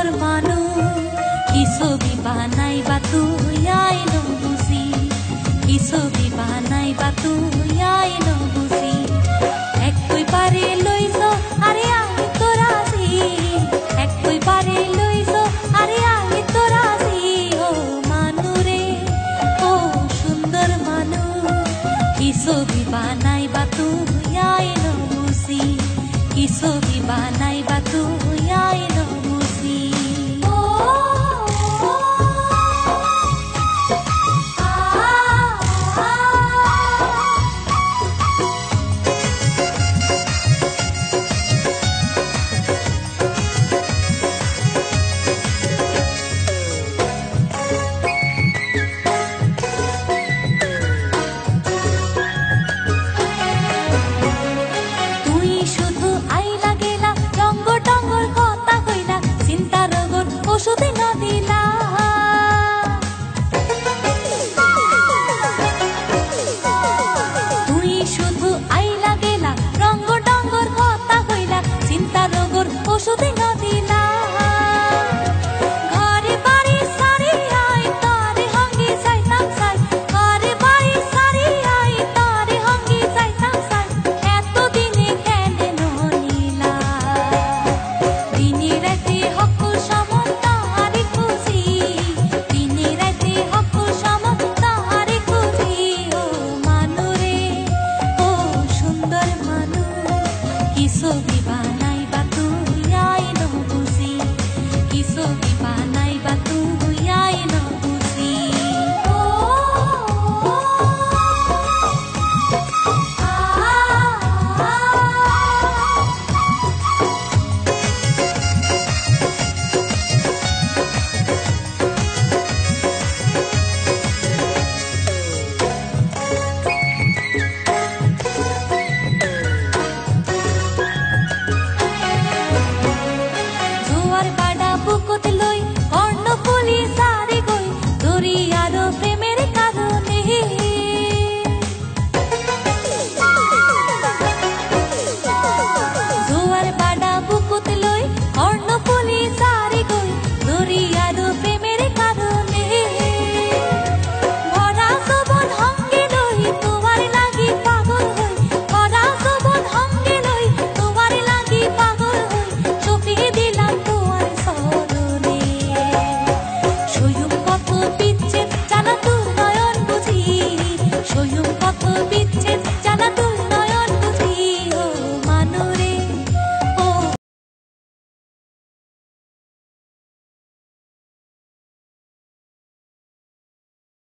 সুন্দর মানু কি ছবি বানাইবা তুই আইনো বুঝি কি ছবি বানাইবা তুই আইনো বুঝি একই পারে লইছ আরে আমি তো রাজি একই পারে লইছ আরে আমি তো রাজি ও মানু রে ও সুন্দর মানু কি ছবি বানাইবা তুই আইনো বুঝি কি ছবি বানাইবা তুই আইনো বুঝি ওষুধে না দিলা তুই শুধু আইলা গেলা রঙ্গ ডঙ্গর কথা কইলা চিন্তা রোগর ওষুধে না দিলা